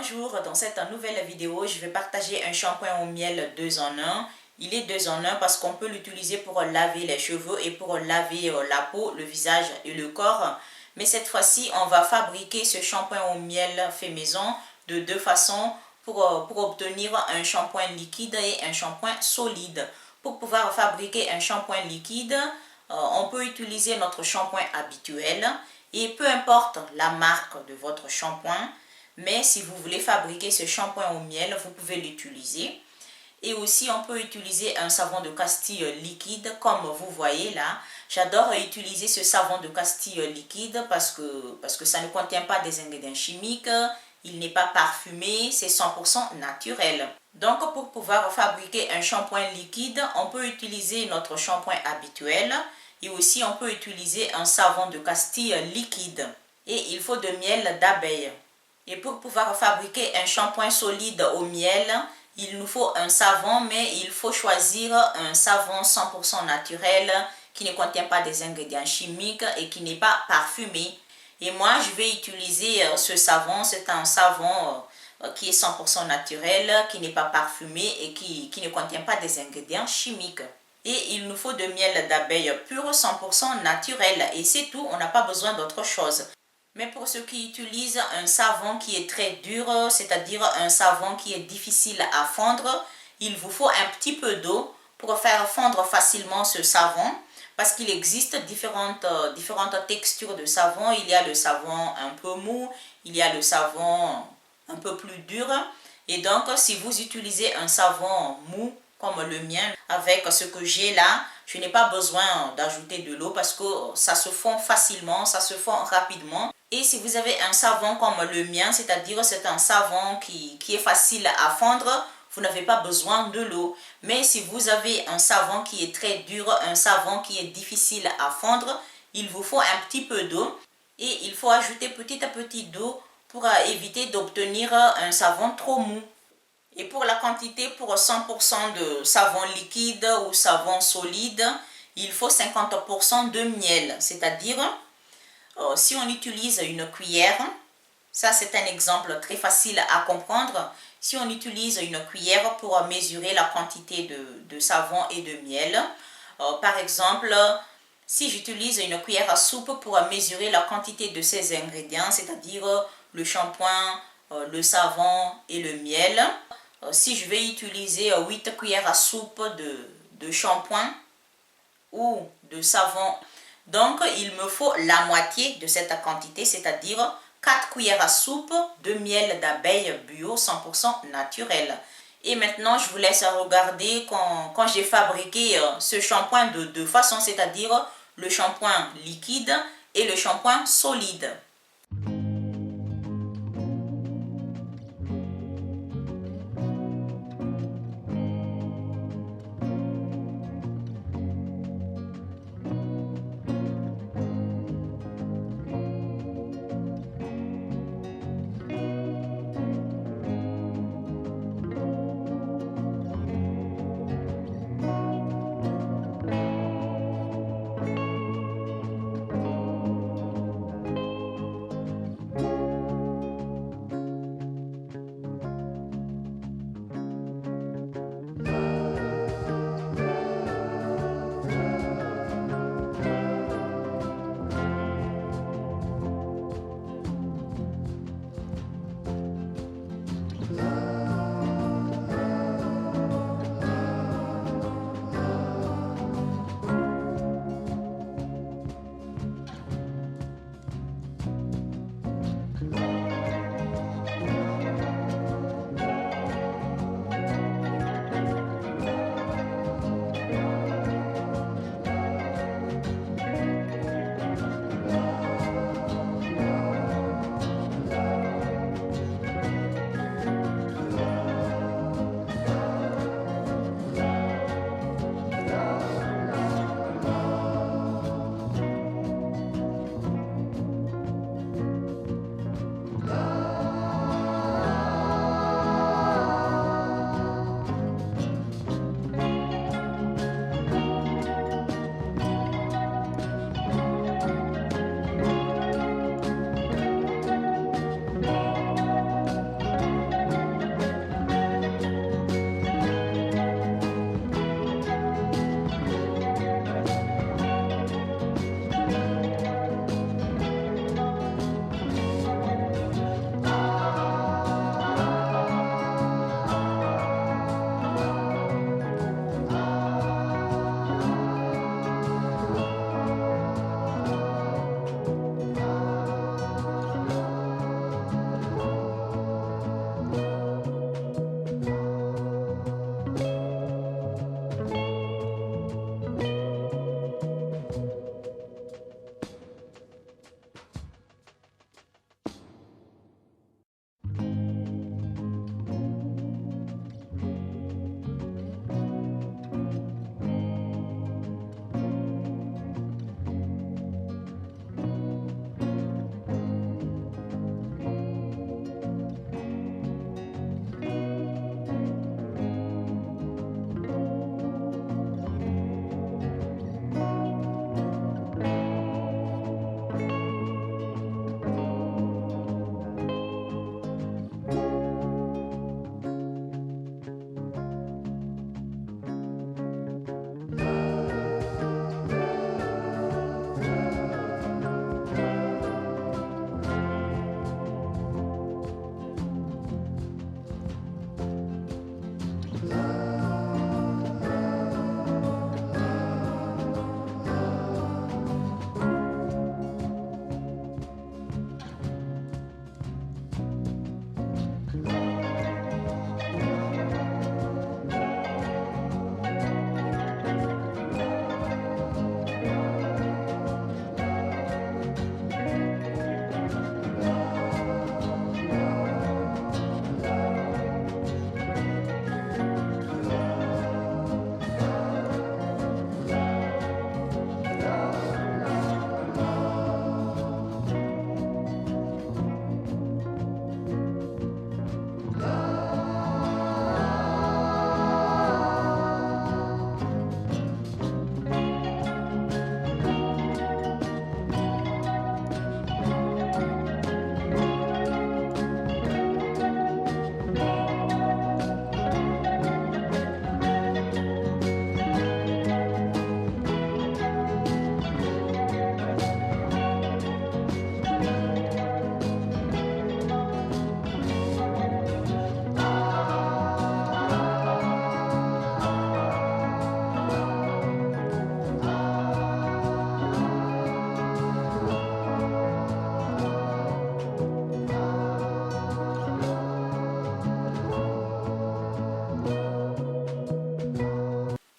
Bonjour, dans cette nouvelle vidéo, je vais partager un shampoing au miel 2 en 1. Il est 2 en 1 parce qu'on peut l'utiliser pour laver les cheveux et pour laver la peau, le visage et le corps. Mais cette fois-ci, on va fabriquer ce shampoing au miel fait maison de deux façons pour obtenir un shampoing liquide et un shampoing solide. Pour pouvoir fabriquer un shampoing liquide, on peut utiliser notre shampoing habituel et peu importe la marque de votre shampoing. Mais si vous voulez fabriquer ce shampoing au miel, vous pouvez l'utiliser. Et aussi, on peut utiliser un savon de Castille liquide, comme vous voyez là. J'adore utiliser ce savon de Castille liquide parce que ça ne contient pas des ingrédients chimiques. Il n'est pas parfumé, c'est 100% naturel. Donc, pour pouvoir fabriquer un shampoing liquide, on peut utiliser notre shampoing habituel. Et aussi, on peut utiliser un savon de Castille liquide. Et il faut de miel d'abeille. Et pour pouvoir fabriquer un shampoing solide au miel, il nous faut un savon, mais il faut choisir un savon 100% naturel qui ne contient pas des ingrédients chimiques et qui n'est pas parfumé. Et moi, je vais utiliser ce savon. C'est un savon qui est 100% naturel, qui n'est pas parfumé et qui ne contient pas des ingrédients chimiques. Et il nous faut de miel d'abeille pur 100% naturel. Et c'est tout, on n'a pas besoin d'autre chose. Mais pour ceux qui utilisent un savon qui est très dur, c'est-à-dire un savon qui est difficile à fondre, il vous faut un petit peu d'eau pour faire fondre facilement ce savon. Parce qu'il existe différentes textures de savon. Il y a le savon un peu mou, il y a le savon un peu plus dur. Et donc, si vous utilisez un savon mou comme le mien, avec ce que j'ai là, je n'ai pas besoin d'ajouter de l'eau parce que ça se fond facilement, ça se fond rapidement. Et si vous avez un savon comme le mien, c'est-à-dire c'est un savon qui est facile à fondre, vous n'avez pas besoin de l'eau. Mais si vous avez un savon qui est très dur, un savon qui est difficile à fondre, il vous faut un petit peu d'eau. Et il faut ajouter petit à petit d'eau pour éviter d'obtenir un savon trop mou. Et pour la quantité, pour 100% de savon liquide ou savon solide, il faut 50% de miel. C'est-à-dire, si on utilise une cuillère, ça c'est un exemple très facile à comprendre. Si on utilise une cuillère pour mesurer la quantité de savon et de miel, par exemple, si j'utilise une cuillère à soupe pour mesurer la quantité de ces ingrédients, c'est-à-dire le shampoing, le savon et le miel, si je vais utiliser 8 cuillères à soupe de shampoing ou de savon, donc il me faut la moitié de cette quantité, c'est-à-dire 4 cuillères à soupe de miel d'abeille bio 100% naturel. Et maintenant, je vous laisse regarder quand j'ai fabriqué ce shampoing de deux façons, c'est-à-dire le shampoing liquide et le shampoing solide.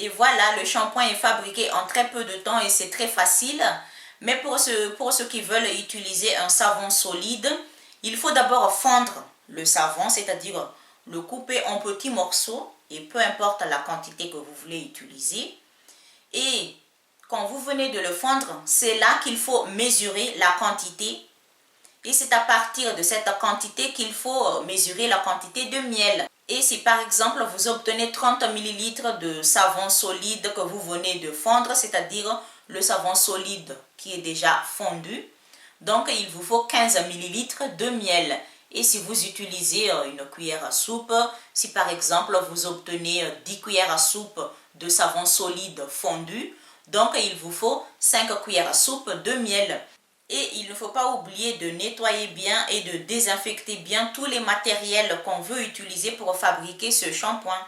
Et voilà, le shampoing est fabriqué en très peu de temps et c'est très facile. Mais pour ceux qui veulent utiliser un savon solide, il faut d'abord fondre le savon, c'est-à-dire le couper en petits morceaux et peu importe la quantité que vous voulez utiliser. Et quand vous venez de le fondre, c'est là qu'il faut mesurer la quantité. Et c'est à partir de cette quantité qu'il faut mesurer la quantité de miel. Et si par exemple vous obtenez 30 ml de savon solide que vous venez de fondre, c'est-à-dire le savon solide qui est déjà fondu, donc il vous faut 15 ml de miel. Et si vous utilisez une cuillère à soupe, si par exemple vous obtenez 10 cuillères à soupe de savon solide fondu, donc il vous faut 5 cuillères à soupe de miel. Et il ne faut pas oublier de nettoyer bien et de désinfecter bien tous les matériels qu'on veut utiliser pour fabriquer ce shampoing.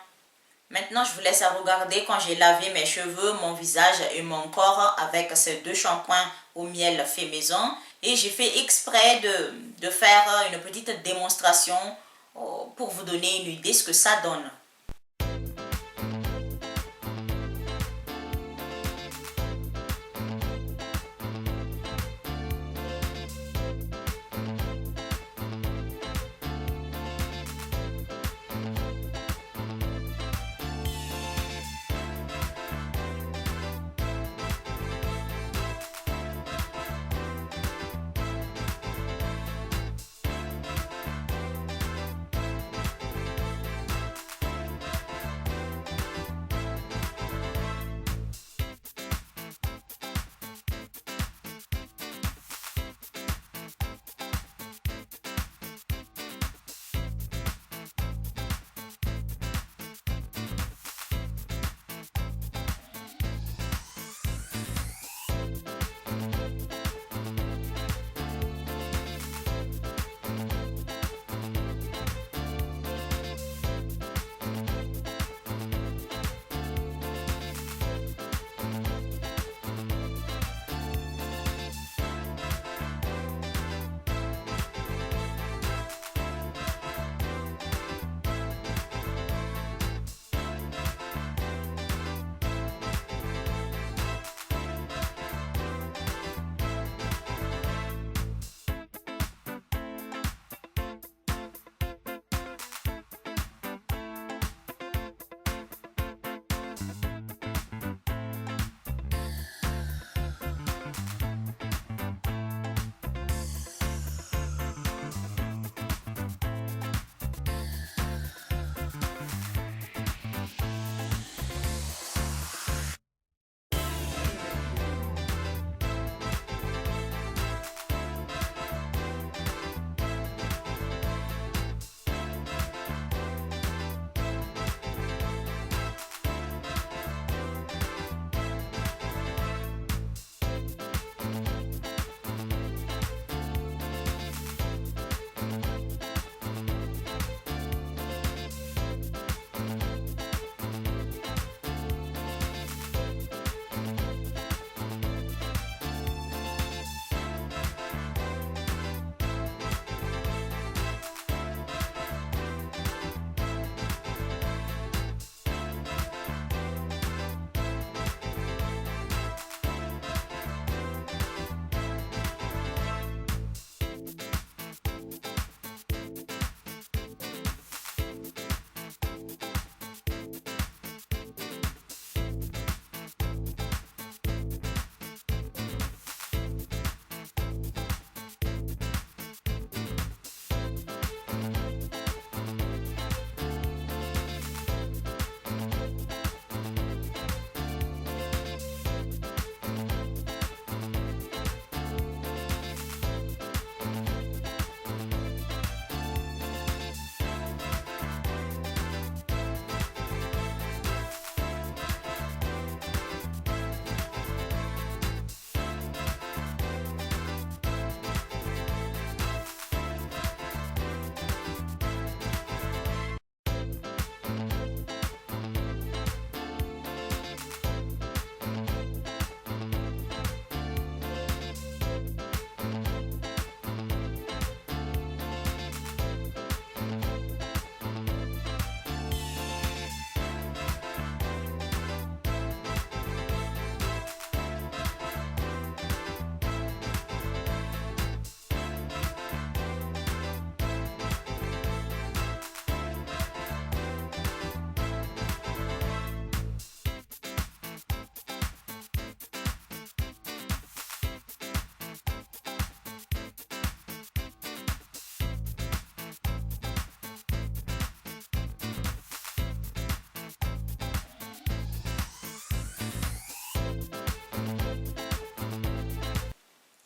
Maintenant, je vous laisse regarder quand j'ai lavé mes cheveux, mon visage et mon corps avec ces deux shampoings au miel fait maison. Et j'ai fait exprès de faire une petite démonstration pour vous donner une idée de ce que ça donne.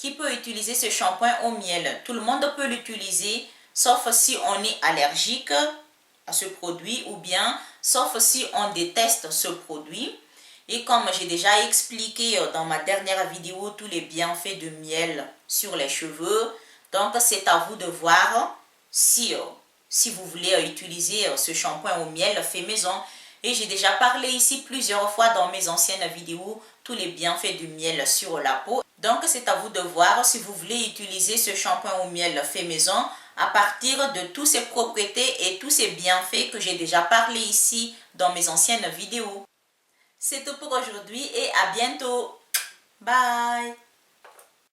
Qui peut utiliser ce shampoing au miel? Tout le monde peut l'utiliser, sauf si on est allergique à ce produit ou bien sauf si on déteste ce produit. Et comme j'ai déjà expliqué dans ma dernière vidéo tous les bienfaits de miel sur les cheveux, donc c'est à vous de voir si vous voulez utiliser ce shampoing au miel fait maison. Et j'ai déjà parlé ici plusieurs fois dans mes anciennes vidéos tous les bienfaits du miel sur la peau. Donc c'est à vous de voir si vous voulez utiliser ce shampoing au miel fait maison à partir de toutes ses propriétés et tous ses bienfaits que j'ai déjà parlé ici dans mes anciennes vidéos. C'est tout pour aujourd'hui et à bientôt. Bye!